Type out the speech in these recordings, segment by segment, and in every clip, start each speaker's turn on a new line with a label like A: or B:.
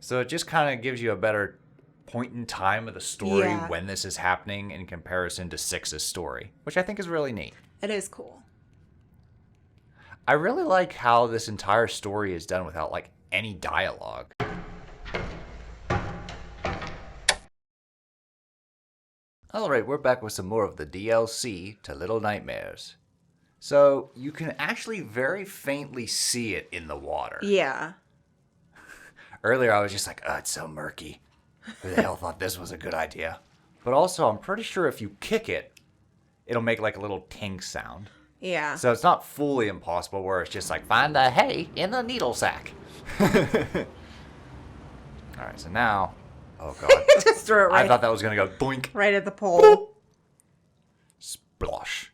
A: So it just kind of gives you a better point in time of the story when this is happening in comparison to 6's story, which I think is really neat.
B: It is cool.
A: I really like how this entire story is done without, like, any dialogue. Alright, we're back with some more of the DLC to Little Nightmares. So, you can actually very faintly see it in the water.
B: Yeah.
A: Earlier I was just like, oh, it's so murky. Who the hell thought this was a good idea? But also, I'm pretty sure if you kick it, it'll make like a little tink sound.
B: Yeah.
A: So it's not fully impossible where it's just like, find the hay in the needle sack. Alright, so now... Oh, God.
B: Just threw it right.
A: I thought that was going to go boink.
B: Right at the pole.
A: Splosh.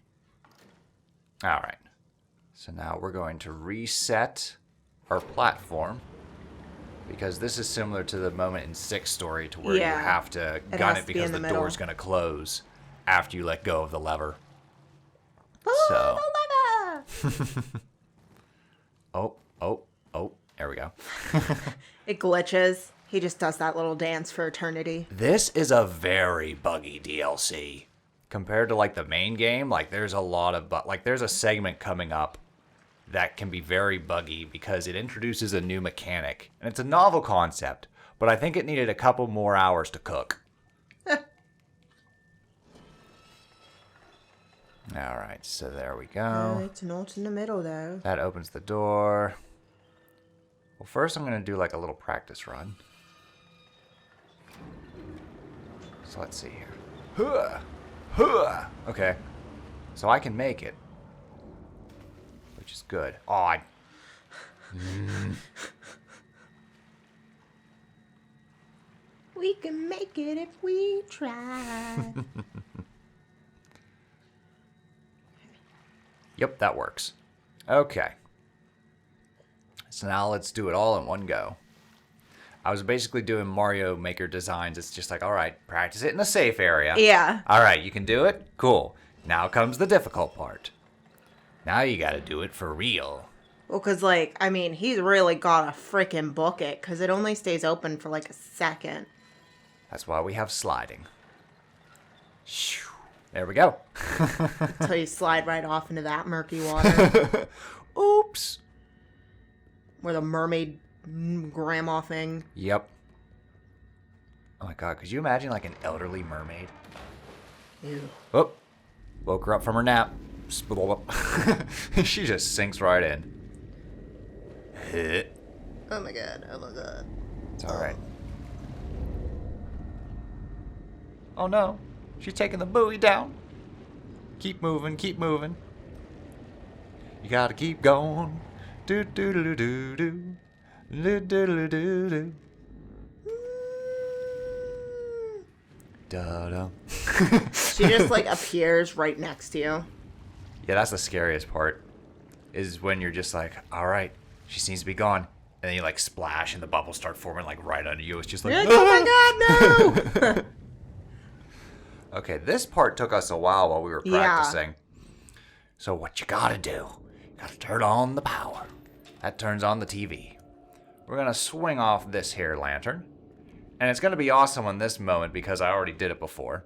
A: Alright. So now we're going to reset our platform. Because this is similar to the moment in 6 story to where you have to gun it because the door's going to close after you let go of the lever. So. Oh. There we go.
B: It glitches. He just does that little dance for eternity.
A: This is a very buggy DLC. Compared to like the main game, like there's a lot of there's a segment coming up that can be very buggy because it introduces a new mechanic. And it's a novel concept, but I think it needed a couple more hours to cook. Alright, so there we go.
B: It's not in the middle, though.
A: That opens the door. Well, first I'm going to do like a little practice run. So let's see here. Okay. So I can make it. Which is good. Oh,
B: We can make it if we try.
A: Yep, that works. Okay. So now let's do it all in one go. I was basically doing Mario Maker designs. It's just like, all right, practice it in a safe area.
B: Yeah.
A: All right, you can do it? Cool. Now comes the difficult part. Now you gotta do it for real.
B: Well, because, like, I mean, he's really gotta freaking book it, because it only stays open for, like, a second.
A: That's why we have sliding. There we go.
B: Until you slide right off into that murky water.
A: Oops.
B: Where the mermaid grandma thing.
A: Yep. Oh my god, could you imagine like an elderly mermaid?
B: Ew.
A: Oh, woke her up from her nap. She just sinks right in.
B: Oh my god, oh my god.
A: It's alright. Oh no, she's taking the buoy down. Keep moving, keep moving. You gotta keep going. Do do do do do. Do do do do do. Da da.
B: She just like appears right next to you.
A: Yeah, that's the scariest part. Is when you're just like, all right, she seems to be gone, and then you like splash, and the bubbles start forming like right under you. It's just like,
B: oh my god, no!
A: Okay, this part took us a while we were practicing. So what you gotta do? You gotta turn on the power. That turns on the TV. We're gonna swing off this here lantern. And it's gonna be awesome on this moment because I already did it before.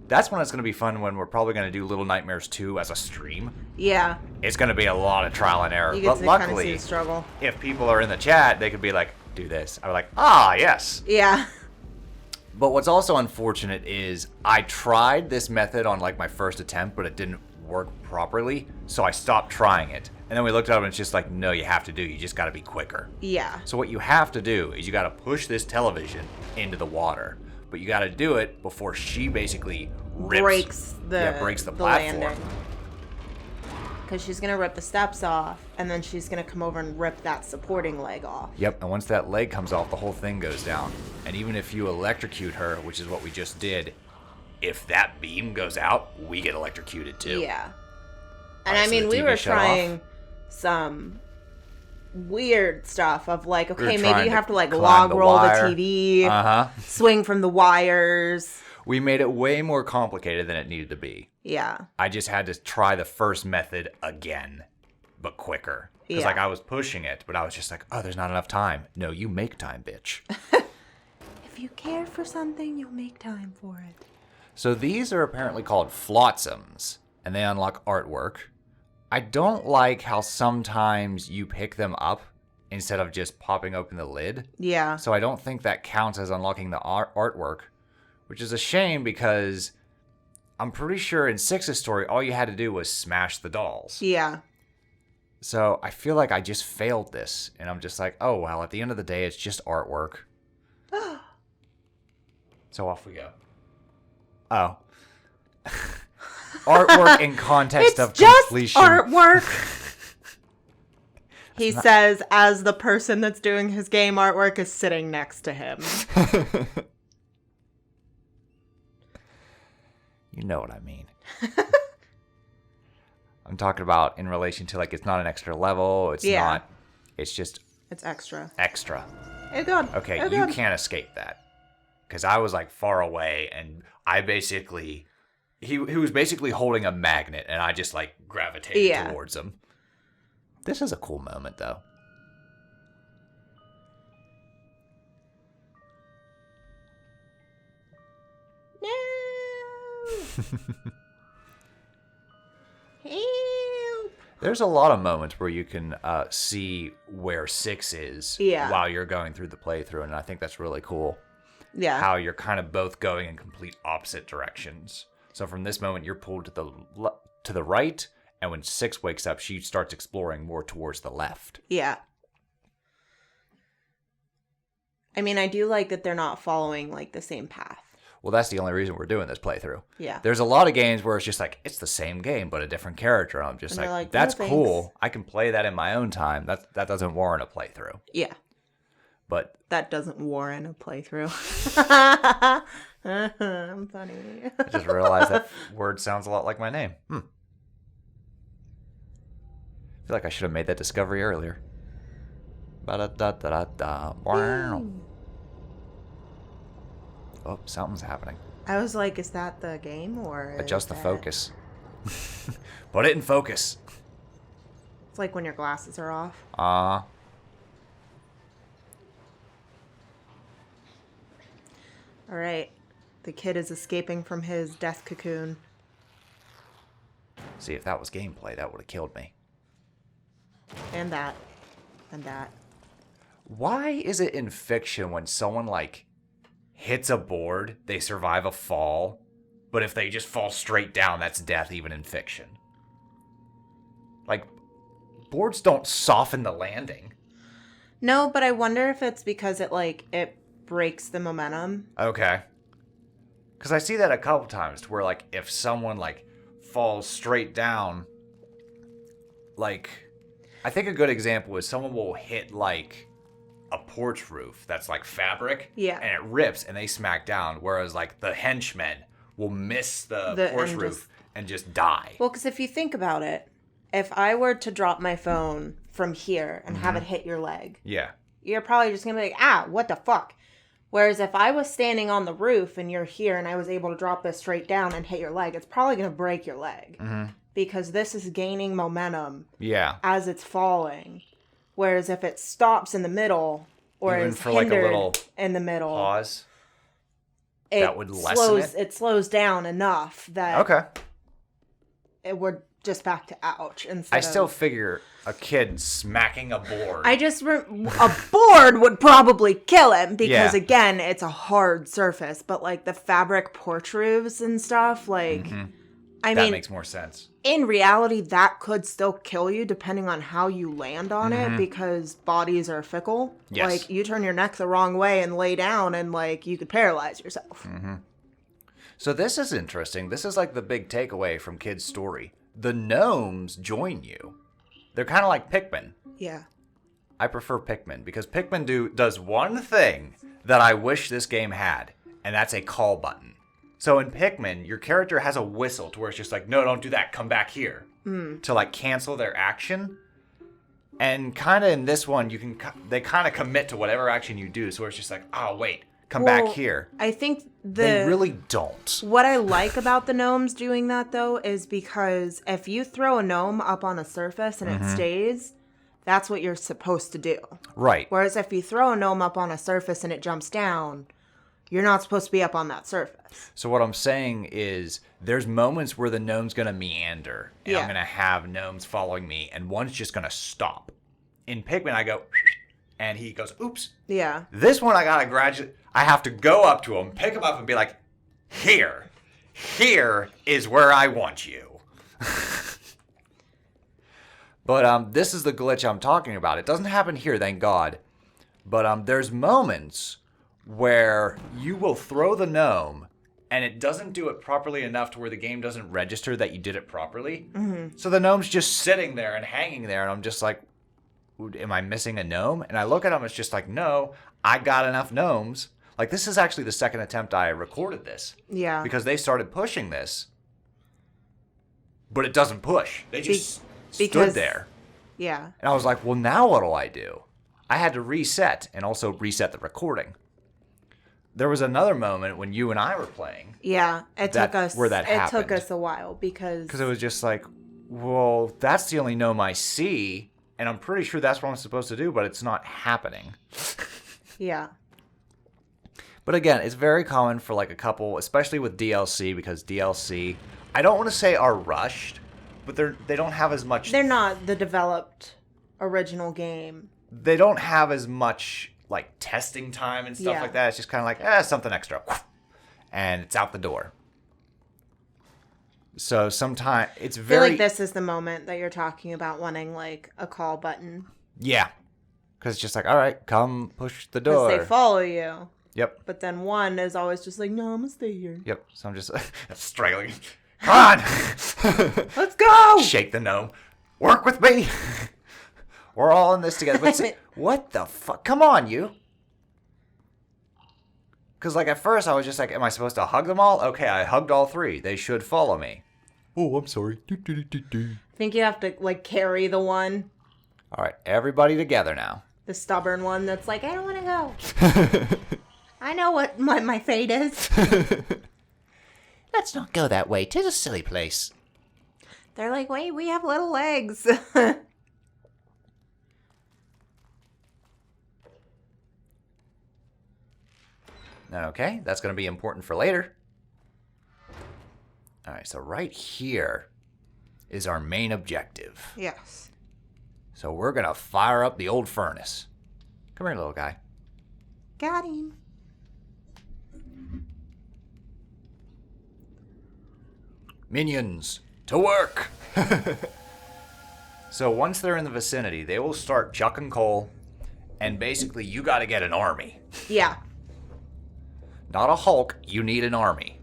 A: That's when it's gonna be fun when we're probably gonna do Little Nightmares 2 as a stream.
B: Yeah.
A: It's gonna be a lot of trial and error.
B: You get
A: But
B: to
A: luckily,
B: kind of see the struggle.
A: if people are in the chat, they could be like, do this. I'm like, ah, yes.
B: Yeah.
A: But what's also unfortunate is I tried this method on like my first attempt, but it didn't work properly. So I stopped trying it. And then we looked up and it's just like, no, you have to do. You just got to be quicker.
B: Yeah.
A: So what you have to do is you got to push this television into the water. But you got to do it before she basically breaks the platform.
B: Because she's going to rip the steps off, and then she's going to come over and rip that supporting leg off.
A: Yep, and once that leg comes off, the whole thing goes down. And even if you electrocute her, which is what we just did, if that beam goes out, we get electrocuted too.
B: Yeah. And I mean, we were trying some weird stuff of like, okay, maybe you have to like log roll the TV, swing from the wires.
A: We made it way more complicated than it needed to be.
B: Yeah.
A: I just had to try the first method again, but quicker. Because like I was pushing it, but I was just like, oh, there's not enough time. No, you make time, bitch.
B: If you care for something, you'll make time for it.
A: So these are apparently called flotsams, and they unlock artwork. I don't like how sometimes you pick them up instead of just popping open the lid.
B: Yeah.
A: So I don't think that counts as unlocking the artwork, which is a shame because I'm pretty sure in 6's story, all you had to do was smash the dolls.
B: Yeah.
A: So I feel like I just failed this, and I'm just like, oh, well, at the end of the day, it's just artwork. So off we go. Oh. Artwork in context of completion.
B: It's just artwork. He says as the person that's doing his game artwork is sitting next to him.
A: You know what I mean. I'm talking about in relation to, like, it's not an extra level. It's not. It's just.
B: It's extra.
A: Extra.
B: It's good.
A: Okay,
B: it's
A: you
B: good.
A: can't escape that. Because I was, like, far away, and I basically. He was basically holding a magnet, and I just, like, gravitated towards him. This is a cool moment, though.
B: No. Help.
A: There's a lot of moments where you can see where 6 is while you're going through the playthrough, and I think that's really cool.
B: Yeah.
A: How you're kind of both going in complete opposite directions. So from this moment, you're pulled to the right, and when 6 wakes up, she starts exploring more towards the left.
B: Yeah. I mean, I do like that they're not following, like, the same path.
A: Well, that's the only reason we're doing this playthrough.
B: Yeah.
A: There's a lot of games where it's just like, it's the same game, but a different character. I'm just like, that's cool. I can play that in my own time. That doesn't warrant a playthrough.
B: Yeah.
A: But
B: that doesn't warrant a playthrough. I'm funny.
A: I just realized that word sounds a lot like my name. I feel like I should have made that discovery earlier. Ba-da-da-da-da-da. Wow. Oh, something's happening.
B: I was like, is that the game or...
A: Adjust the focus. Put it in focus.
B: It's like when your glasses are off.
A: All
B: right. The kid is escaping from his death cocoon.
A: See, if that was gameplay, that would have killed me.
B: And that. And that.
A: Why is it in fiction when someone, like, hits a board, they survive a fall, but if they just fall straight down, that's death even in fiction? Like, boards don't soften the landing.
B: No, but I wonder if it's because it breaks the momentum.
A: Okay. Because I see that a couple times to where, like, if someone, like, falls straight down, like, I think a good example is someone will hit, like, a porch roof that's, like, fabric.
B: Yeah.
A: And it rips and they smack down, whereas, like, the henchmen will miss the porch roof and just die.
B: Well, because if you think about it, if I were to drop my phone from here and have it hit your leg, you're probably just going to be like, what the fuck? Whereas if I was standing on the roof and you're here and I was able to drop this straight down and hit your leg, it's probably going to break your leg. Because this is gaining momentum as it's falling. Whereas if it stops in the middle or
A: even
B: is
A: for
B: hindered
A: like a little
B: in the middle,
A: pause, that would lessen it?
B: It slows down enough that we're just back to ouch.
A: I still figure a kid smacking a board.
B: A board would probably kill him because, again, it's a hard surface. But, like, the fabric porch roofs and stuff, like, I mean...
A: That makes more sense.
B: In reality, that could still kill you depending on how you land on it because bodies are fickle.
A: Yes.
B: Like, you turn your neck the wrong way and lay down and, like, you could paralyze yourself.
A: So this is interesting. This is, like, the big takeaway from Kid's story. The gnomes join you. They're kind of like Pikmin.
B: Yeah.
A: I prefer Pikmin because Pikmin does one thing that I wish this game had, and that's a call button. So in Pikmin, your character has a whistle to where it's just like, no, don't do that, come back here. To, like, cancel their action. And kind of in this one, they kind of commit to whatever action you do, so it's just like, oh, wait, come back here.
B: I think
A: they really don't.
B: What I like about the gnomes doing that, though, is because if you throw a gnome up on a surface and it stays, that's what you're supposed to do.
A: Right.
B: Whereas if you throw a gnome up on a surface and it jumps down, You're not supposed to be up on that surface.
A: So what I'm saying is there's moments where the gnome's going to meander. And I'm going to have gnomes following me. And one's just going to stop. In Pikmin, I go... And he goes, oops.
B: Yeah.
A: This one, I have to go up to him, pick him up, and be like, here is where I want you. But this is the glitch I'm talking about. It doesn't happen here, thank God. But there's moments where you will throw the gnome, and it doesn't do it properly enough to where the game doesn't register that you did it properly. Mm-hmm. So the gnome's just sitting there and hanging there, and I'm just like, am I missing a gnome? And I look at him, it's just like, no, I got enough gnomes. Like, this is actually the second attempt I recorded this.
B: Yeah.
A: Because they started pushing this, but it doesn't push. They just stood there.
B: Yeah.
A: And I was like, well, now what do I do? I had to reset and also reset the recording. There was another moment when you and I were playing.
B: Yeah, it took us a while
A: because it was just like, well, that's the only gnome I see. And I'm pretty sure that's what I'm supposed to do, but it's not happening.
B: Yeah.
A: But again, it's very common for like a couple, especially with DLC, because DLC, I don't want to say are rushed, but they don't have as much...
B: They're not the developed original game.
A: They don't have as much like testing time and stuff like that. It's just kind of like, something extra. And it's out the door. So sometimes it's very...
B: I feel like this is the moment that you're talking about wanting like a call button.
A: Yeah. Because it's just like, all right, come push the door.
B: Because they follow you.
A: Yep.
B: But then one is always just like, no, I'm going to stay here.
A: Yep. So I'm just struggling. Come on.
B: Let's go.
A: Shake the gnome. Work with me. We're all in this together. But what the fuck? Come on, you. Because, like, at first I was just like, am I supposed to hug them all? Okay, I hugged all three. They should follow me. Oh, I'm sorry.
B: I think you have to, like, carry the one.
A: All right, everybody together now.
B: The stubborn one that's like, I don't want to go. I know what my fate is.
A: Let's not go that way. 'Tis a silly place.
B: They're like, wait, we have little legs.
A: Okay, that's going to be important for later. All right, so right here is our main objective.
B: Yes.
A: So we're going to fire up the old furnace. Come here, little guy.
B: Got him.
A: Minions, to work! So once they're in the vicinity, they will start chucking coal, and basically you got to get an army.
B: Yeah.
A: Not a Hulk, you need an army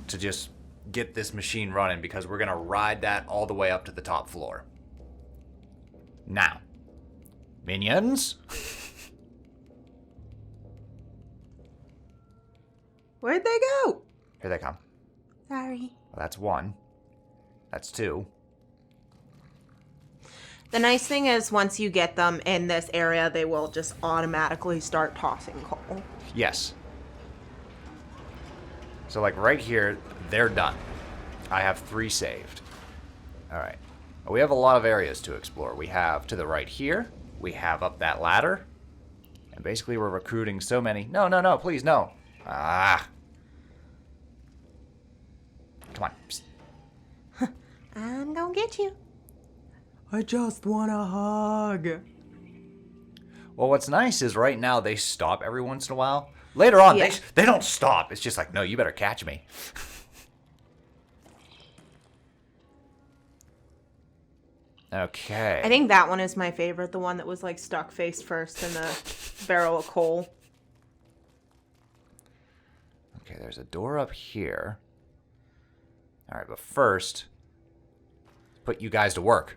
A: to just get this machine running because we're going to ride that all the way up to the top floor. Now, minions.
B: Where'd they go?
A: Here they come.
B: Sorry.
A: Well, that's one. That's two.
B: The nice thing is once you get them in this area, they will just automatically start tossing coal.
A: Yes. So, like, right here, they're done. I have 3 saved. All right. We have a lot of areas to explore. We have to the right here. We have up that ladder. And basically, we're recruiting so many... No, please, no. Ah. Come on. Psst.
B: I'm gonna get you.
C: I just want a hug.
A: Well, what's nice is right now they stop every once in a while. Later on, they don't stop. It's just like, no, you better catch me. Okay.
B: I think that one is my favorite. The one that was like stuck face first in the barrel of coal.
A: Okay, there's a door up here. All right, but first, put you guys to work.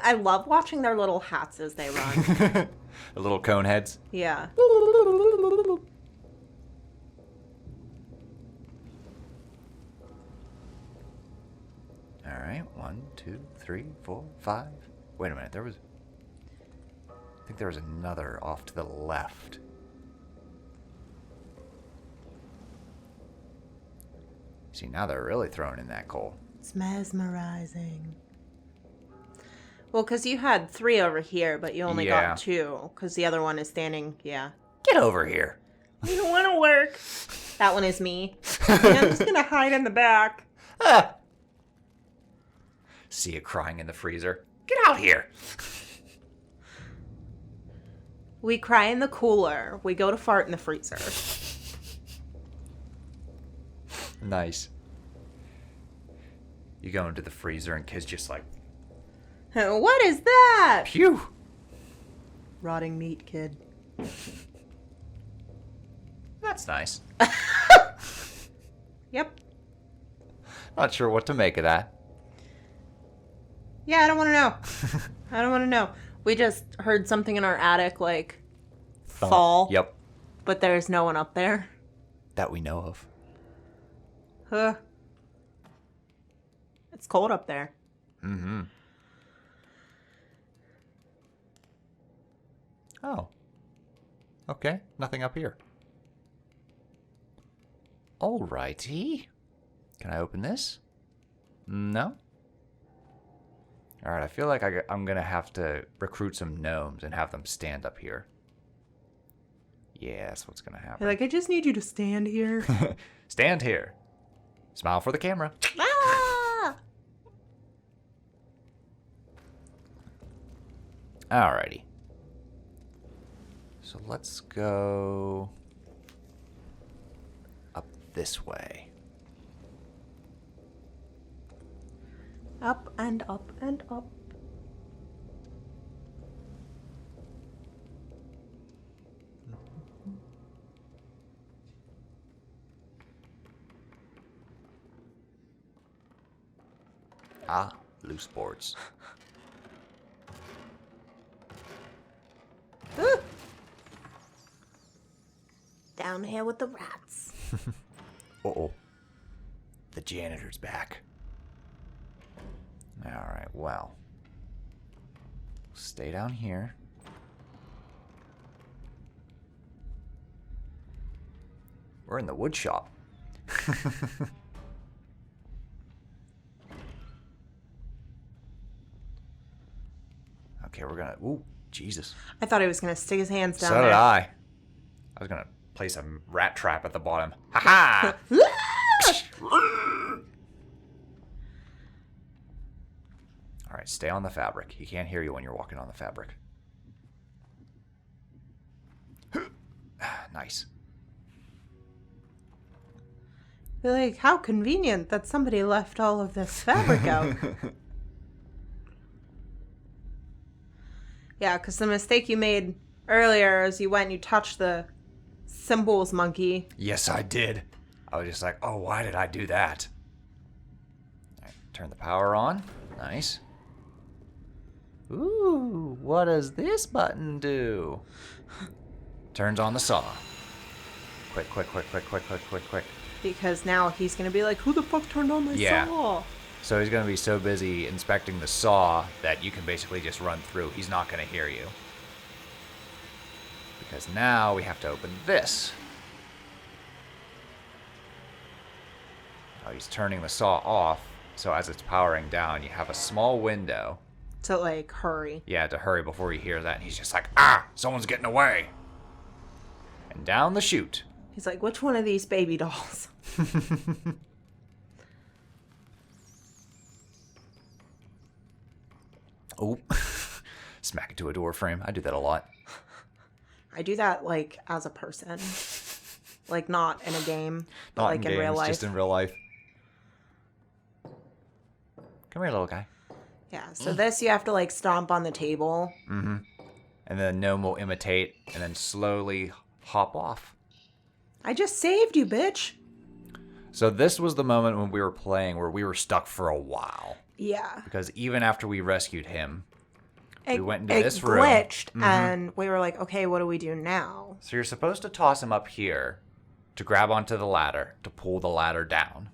B: I love watching their little hats as they run.
A: The little cone heads.
B: Yeah.
A: All right, 1, 2, 3, 4, 5. Wait a minute, I think there was another off to the left. See, now they're really throwing in that coal.
B: It's mesmerizing. Well, because you had 3 over here, but you only got 2, because the other one is standing,
A: Get over here.
B: You don't want to work. That one is me. I'm just going to hide in the back.
A: Ah. See you crying in the freezer. Get out here.
B: We cry in the cooler. We go to fart in the freezer.
A: Nice. You go into the freezer and kid's just like,
B: what is that?
A: phew.
B: Rotting meat, kid.
A: That's nice.
B: Yep.
A: Not sure what to make of that.
B: Yeah, I don't want to know. I don't want to know. We just heard something in our attic, like, fall.
A: Yep.
B: But there's no one up there.
A: That we know of.
B: Huh. It's cold up there.
A: Mm-hmm. Oh. Okay, nothing up here. Alrighty. Can I open this? No? Alright, I feel like I'm going to have to recruit some gnomes and have them stand up here. Yeah, that's what's going to happen.
B: You're like, I just need you to stand here.
A: Stand here. Smile for the camera.
B: Ah!
A: Alrighty. So let's go up this way.
B: Up and up and up.
A: Ah, loose boards.
B: Down here with the rats.
A: Uh-oh. The janitor's back. Alright, well. Stay down here. We're in the wood shop. Okay, we're gonna... Ooh, Jesus.
B: I thought he was going to stick his hands down
A: So
B: there.
A: did I. I was gonna place a rat trap at the bottom. Ha ha! Alright, stay on the fabric. He can't hear you when you're walking on the fabric. Nice.
B: You're like, how convenient that somebody left all of this fabric out. Yeah, because the mistake you made earlier is you went and you touched the symbols monkey.
A: Yes, I did. I was just like, oh, why did I do that? All right, turn the power on. Nice. Ooh, what does this button do? Turns on the saw. Quick, quick, quick, quick, quick, quick, quick, quick.
B: Because now he's going to be like, who the fuck turned on my saw?
A: So he's going to be so busy inspecting the saw that you can basically just run through. He's not going to hear you. Because now we have to open this. Oh, he's turning the saw off. So as it's powering down, you have a small window.
B: To, like, hurry.
A: Yeah, to hurry before you hear that. And he's just like, ah, someone's getting away. And down the chute.
B: He's like, which one of these baby dolls?
A: Oh, smack into a door frame. I do that a lot.
B: I do that, like, as a person. Like, not in a game, but,
A: Not
B: like, in
A: games,
B: real life.
A: just in real life. Come here, little guy.
B: Yeah, so this you have to, like, stomp on the table.
A: Mm-hmm. And then gnome will imitate and then slowly hop off.
B: I just saved you, bitch.
A: So this was the moment when we were playing where we were stuck for a while.
B: Yeah.
A: Because even after we rescued him, we went into
B: it
A: this room.
B: glitched, and we were like, okay, what do we do now?
A: So you're supposed to toss him up here to grab onto the ladder, to pull the ladder down.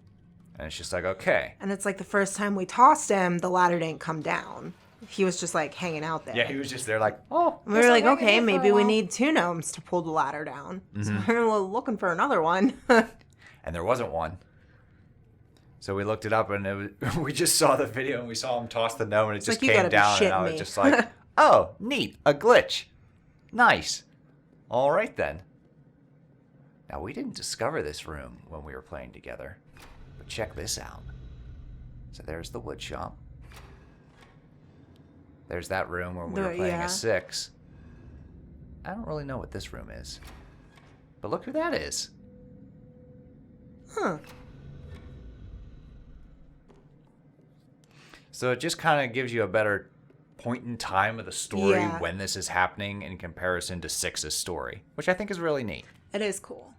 A: And it's just like, okay.
B: And it's like the first time we tossed him, the ladder didn't come down. He was just like hanging out there.
A: Yeah, he was just there like, oh.
B: And we were like, okay, maybe we need 2 gnomes to pull the ladder down. So we were looking for another one.
A: And there wasn't one. So we looked it up, and we just saw the video, and we saw him toss the gnome, and it just
B: like,
A: came down, and I was just like, oh, neat, a glitch. Nice. All right, then. Now, we didn't discover this room when we were playing together. But check this out. So there's the wood shop. There's that room where we were playing a 6. I don't really know what this room is. But look who that is.
B: Huh.
A: So it just kind of gives you a better point in time of the story when this is happening in comparison to 6's story, which I think is really neat.
B: It is cool.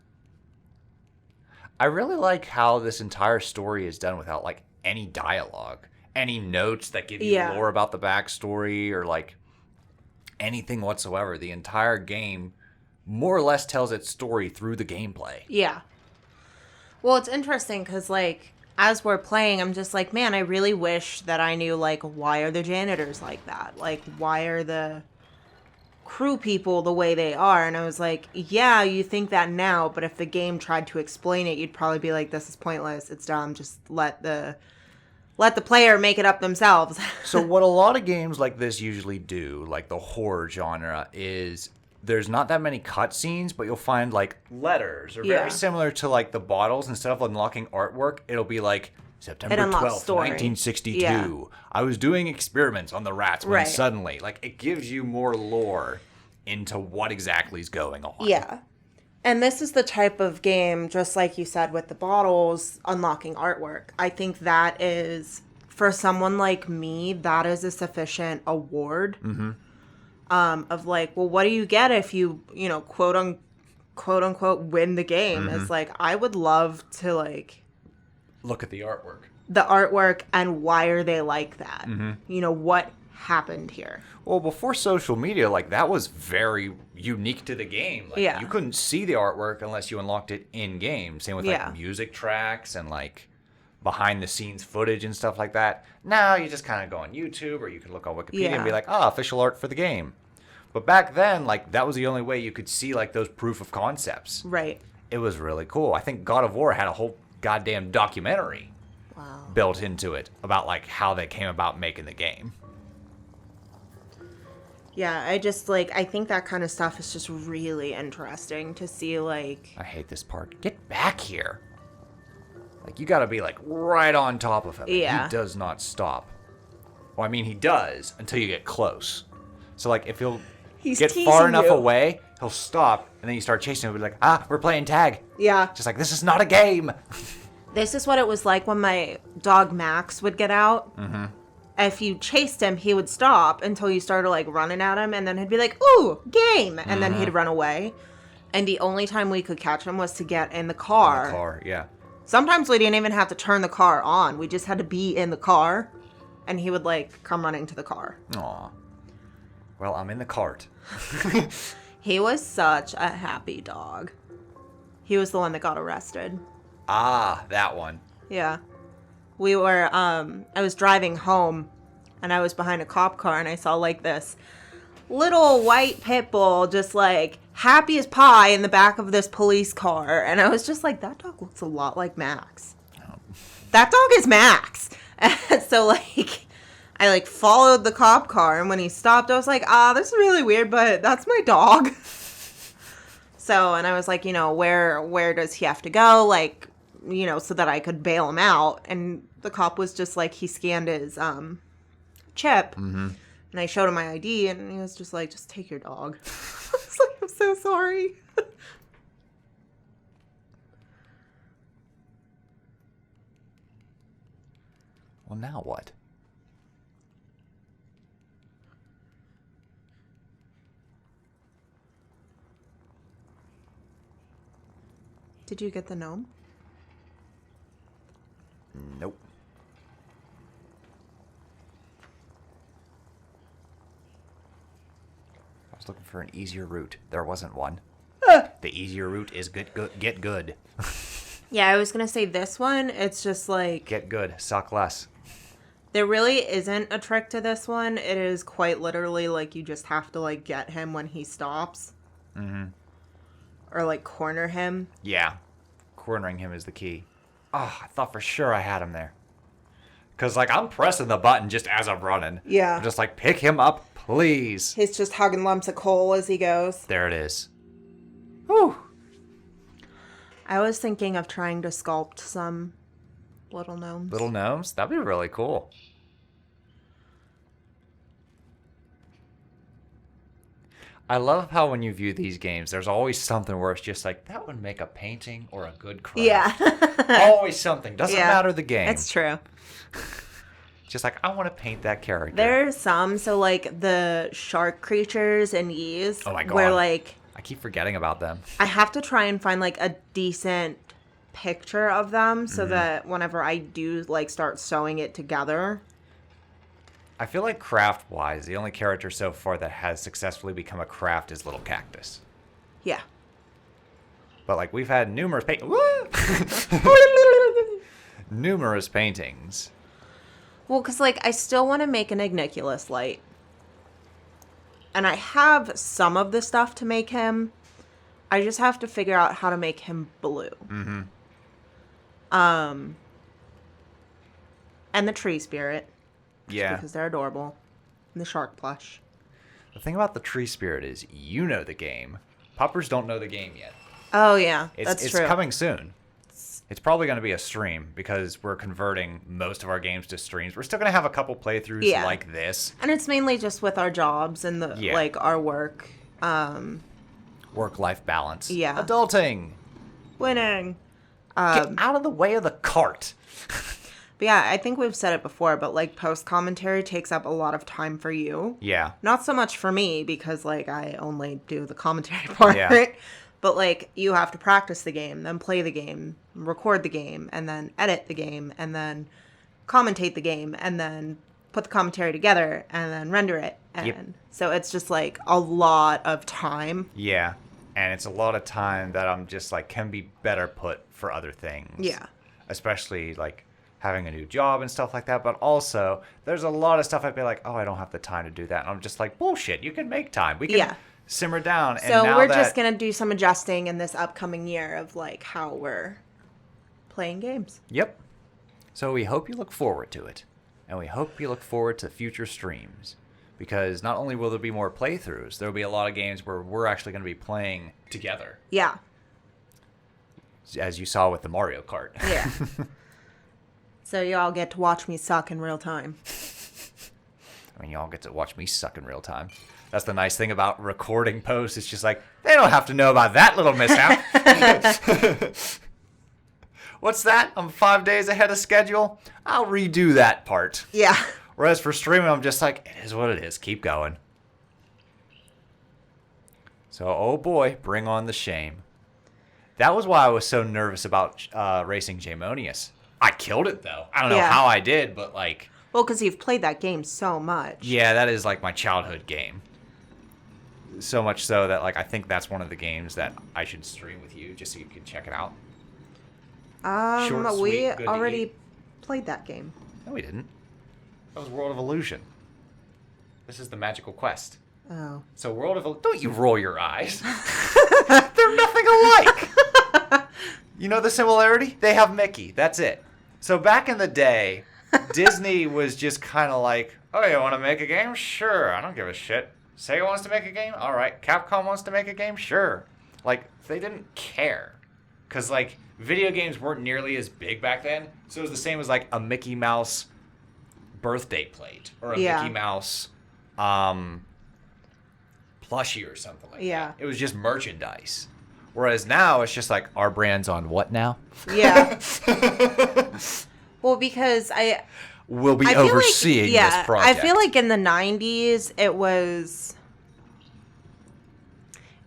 A: I really like how this entire story is done without, like, any dialogue, any notes that give you lore about the backstory or, like, anything whatsoever. The entire game more or less tells its story through the gameplay.
B: Yeah. Well, it's interesting because, like, as we're playing, I'm just like, man, I really wish that I knew, like, why are the janitors like that? Like, why are the crew people the way they are? And I was like, yeah, you think that now, but if the game tried to explain it, you'd probably be like, this is pointless, it's dumb, just let the player make it up themselves.
A: So what a lot of games like this usually do, like the horror genre, is there's not that many cutscenes, but you'll find like letters or very similar to like the bottles. Instead of unlocking artwork, it'll be like September 12th, 1962. Yeah. I was doing experiments on the rats when suddenly, like, it gives you more lore into what exactly is going on.
B: Yeah. And this is the type of game, just like you said with the bottles, unlocking artwork. I think that is, for someone like me, that is a sufficient award. Mm-hmm. Of like, well, what do you get if you, quote unquote, win the game? Mm-hmm. It's like, I would love to, like,
A: look at the artwork.
B: The artwork and why are they like that? Mm-hmm. What happened here?
A: Well, before social media, like, that was very unique to the game. Like, you couldn't see the artwork unless you unlocked it in-game. Same with, like, music tracks and, like, behind-the-scenes footage and stuff like that. Now you just kind of go on YouTube or you can look on Wikipedia and be like, official art for the game. But back then, like, that was the only way you could see, like, those proof of concepts.
B: Right.
A: It was really cool. I think God of War had a whole goddamn documentary built into it about, like, how they came about making the game.
B: Yeah, I just, like, I think that kind of stuff is just really interesting to see, like...
A: I hate this part. Get back here. Like, you gotta be, like, right on top of him.
B: Yeah.
A: He does not stop. Well, I mean, he does until you get close. So, like, if he'll get far enough away, he'll stop, and then you start chasing him. He'll be like, we're playing tag.
B: Yeah.
A: Just like, this is not a game.
B: This is what it was like when my dog Max would get out. Mm-hmm. If you chased him, he would stop until you started, like, running at him, and then he'd be like, ooh, game! And then he'd run away. And the only time we could catch him was to get in the car.
A: In the car, yeah.
B: Sometimes we didn't even have to turn the car on. We just had to be in the car, and he would, like, come running to the car.
A: Aw. Well, I'm in the cart.
B: He was such a happy dog. He was the one that got arrested.
A: Ah, that one.
B: Yeah. We were, I was driving home, and I was behind a cop car, and I saw, like, this little white pit bull just, like, happy as pie in the back of this police car. And I was just like, that dog looks a lot like Max. Oh. That dog is Max. And so, like, I, like, followed the cop car, and when he stopped, I was like, this is really weird, but that's my dog. So, and I was like, where does he have to go? Like, so that I could bail him out. And the cop was just like, he scanned his chip. Mm-hmm. And I showed him my ID, and he was just like, just take your dog. I was like, I'm so sorry.
A: Well, now what?
B: Did you get the gnome?
A: Nope. I was looking for an easier route. There wasn't one. The easier route is get good.
B: Yeah, I was going to say this one, it's just like...
A: Get good. Suck less.
B: There really isn't a trick to this one. It is quite literally like you just have to, like, get him when he stops. Mm-hmm. Or, like, corner him.
A: Yeah. Cornering him is the key. Oh, I thought for sure I had him there. Because, like, I'm pressing the button just as I'm running.
B: Yeah.
A: I'm just like, pick him up, please.
B: He's just hugging lumps of coal as he goes.
A: There it is. Whew.
B: I was thinking of trying to sculpt some little gnomes.
A: Little gnomes? That'd be really cool. I love how when you view these games, there's always something where it's just like, that would make a painting or a good craft.
B: Yeah.
A: Always something. Doesn't matter the game.
B: It's true.
A: Just like, I want to paint that character.
B: There's some, so like the shark creatures and Ys.
A: Oh my God.
B: Where like...
A: I keep forgetting about them.
B: I have to try and find like a decent picture of them so that whenever I do like start sewing it together...
A: I feel like craft-wise, the only character so far that has successfully become a craft is Little Cactus.
B: Yeah.
A: But, like, we've had numerous numerous paintings.
B: Well, because, like, I still want to make an Igniculus light. And I have some of the stuff to make him. I just have to figure out how to make him blue. Mm-hmm. And the tree spirit.
A: Yeah.
B: Because they're adorable. And the shark plush.
A: The thing about the tree spirit is you know the game. Puppers don't know the game yet.
B: Oh, yeah.
A: It's
B: true.
A: It's coming soon. It's probably going to be a stream because we're converting most of our games to streams. We're still going to have a couple playthroughs like this.
B: And it's mainly just with our jobs and the like our work.
A: Work-life balance.
B: Yeah.
A: Adulting.
B: Winning.
A: Get out of the way of the cart.
B: But yeah, I think we've said it before, but like post-commentary takes up a lot of time for you.
A: Yeah.
B: Not so much for me because like I only do the commentary part.
A: Yeah.
B: But like you have to practice the game, then play the game, record the game, and then edit the game, and then commentate the game, and then put the commentary together, and then render it. And so it's just like a lot of time.
A: Yeah. And it's a lot of time that I'm just like can be better put for other things.
B: Yeah.
A: Especially like having a new job and stuff like that. But also, there's a lot of stuff I'd be like, oh, I don't have the time to do that. And I'm just like, bullshit, you can make time. We can simmer down. And
B: so
A: now
B: we're just going to do some adjusting in this upcoming year of like how we're playing games.
A: Yep. So we hope you look forward to it. And we hope you look forward to future streams. Because not only will there be more playthroughs, there will be a lot of games where we're actually going to be playing together.
B: Yeah.
A: As you saw with the Mario Kart.
B: Yeah. So y'all get to watch me suck in real time.
A: I mean, y'all get to watch me suck in real time. That's the nice thing about recording posts. It's just like, they don't have to know about that little mishap. What's that? I'm 5 days ahead of schedule? I'll redo that part.
B: Yeah.
A: Whereas for streaming, I'm just like, it is what it is. Keep going. So, oh boy, bring on the shame. That was why I was so nervous about racing Jamonius. I killed it, though. I don't know how I did, but like...
B: Well, because you've played that game so much.
A: Yeah, that is like my childhood game. So much so that like I think that's one of the games that I should stream with you, just so you can check it out. Short, sweet,
B: we
A: good
B: already played that game.
A: No, we didn't. That was World of Illusion. This is the Magical Quest.
B: Oh.
A: So World of... Don't you roll your eyes. They're nothing alike. You know the similarity? They have Mickey. That's it. So back in the day, Disney was just kind of like, oh, you want to make a game? Sure. I don't give a shit. Sega wants to make a game? All right. Capcom wants to make a game? Sure. Like, they didn't care. Because, like, video games weren't nearly as big back then. So it was the same as, like, a Mickey Mouse birthday plate. Or a Mickey Mouse plushie or something like that. It was just merchandise. Whereas now, it's just like, our brand's on what now?
B: Yeah. Well, because
A: We'll be overseeing this project.
B: I feel like in the 90s, it was...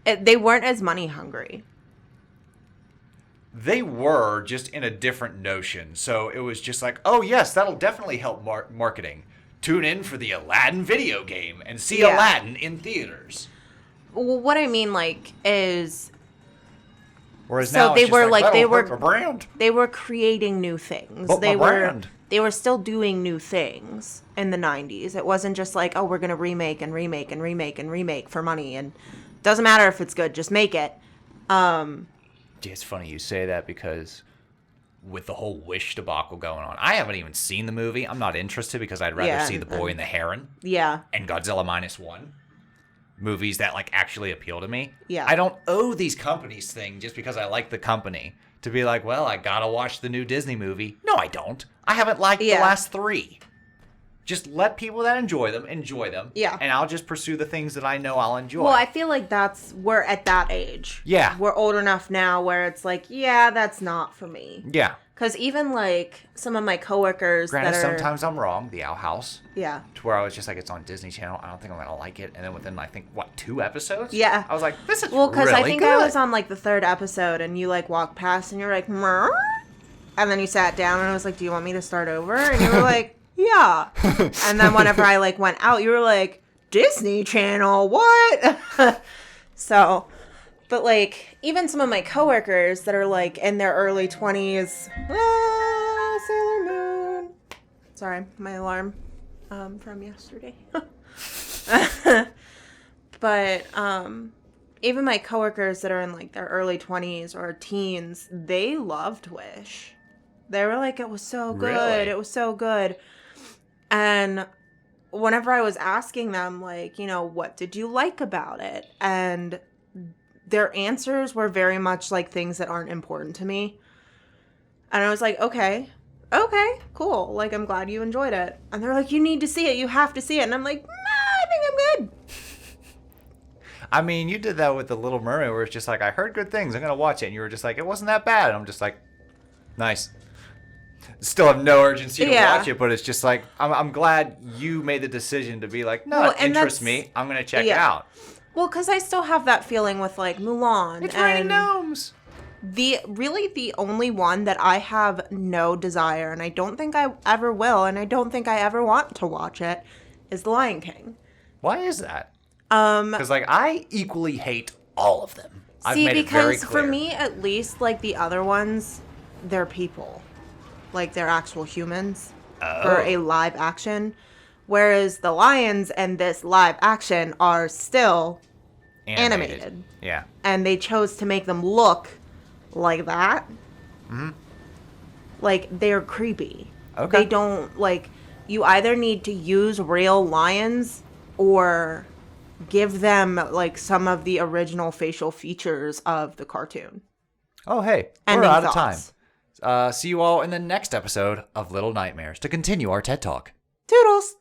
B: they weren't as money hungry.
A: They were, just in a different notion. So it was just like, oh yes, that'll definitely help marketing. Tune in for the Aladdin video game and see Aladdin in theaters.
B: Well, what I mean, like, is...
A: Whereas now
B: they
A: it's
B: were
A: just
B: like they were
A: a brand.
B: They were creating new things.
A: But
B: they
A: my
B: were
A: brand.
B: They were still doing new things in the 90s. It wasn't just like, oh, we're going to remake and remake and remake and remake for money, and doesn't matter if it's good, just make it.
A: It's funny you say that because with the whole Wish debacle going on, I haven't even seen the movie. I'm not interested because I'd rather see The Boy and the Heron.
B: Yeah.
A: And Godzilla -1. movies that like actually appeal to me.
B: Yeah.
A: I don't owe these companies thing just because I like the company to be like, well, I gotta watch the new Disney movie. No, I don't. I haven't liked the last 3. Just let people that enjoy them.
B: Yeah.
A: And I'll just pursue the things that I know I'll enjoy.
B: Well, I feel like we're at that age.
A: Yeah.
B: We're old enough now where it's like, yeah, that's not for me.
A: Yeah.
B: Because even like some of my coworkers
A: Granted, sometimes I'm wrong. The Owl House.
B: Yeah.
A: To where I was just like, it's on Disney Channel. I don't think I'm going to like it. And then within, I think, 2 episodes?
B: Yeah.
A: I was like, this is
B: because
A: really
B: I think
A: good.
B: I was on like the 3rd episode and you like walked past and you're like, Murr? And then you sat down and I was like, do you want me to start over? And you were like, yeah. And then whenever I like went out, you were like, Disney Channel, what? So, but like even some of my coworkers that are like in their early 20s, Sailor Moon. Sorry, my alarm from yesterday. But even my coworkers that are in like their early 20s or teens, they loved Wish. They were like, it was so good.
A: Really?
B: It was so good. And whenever I was asking them, like, you know, what did you like about it? And their answers were very much like things that aren't important to me. And I was like, okay, cool. Like, I'm glad you enjoyed it. And they're like, you need to see it. You have to see it. And I'm like, nah, I think I'm good.
A: I mean, you did that with The Little Mermaid where it's just like, I heard good things. I'm going to watch it. And you were just like, it wasn't that bad. And I'm just like, nice. Still have no urgency to watch it, but it's just like, I'm glad you made the decision to be like, no, it interests me. I'm going to check it out.
B: Well, because I still have that feeling with like Mulan.
A: It's raining gnomes.
B: The only one that I have no desire, and I don't think I ever will, and I don't think I ever want to watch it, is The Lion King.
A: Why is that? Because like I equally hate all of them. I've made it very clear.
B: For me, at least, like the other ones, they're people. Like, they're actual humans for a live action. Whereas the lions and this live action are still animated.
A: Yeah.
B: And they chose to make them look like that.
A: Mm-hmm.
B: Like, they're creepy.
A: Okay.
B: They don't, like, you either need to use real lions or give them, like, some of the original facial features of the cartoon.
A: Oh, hey. We're out of time. See you all in the next episode of Little Nightmares to continue our TED Talk.
B: Toodles!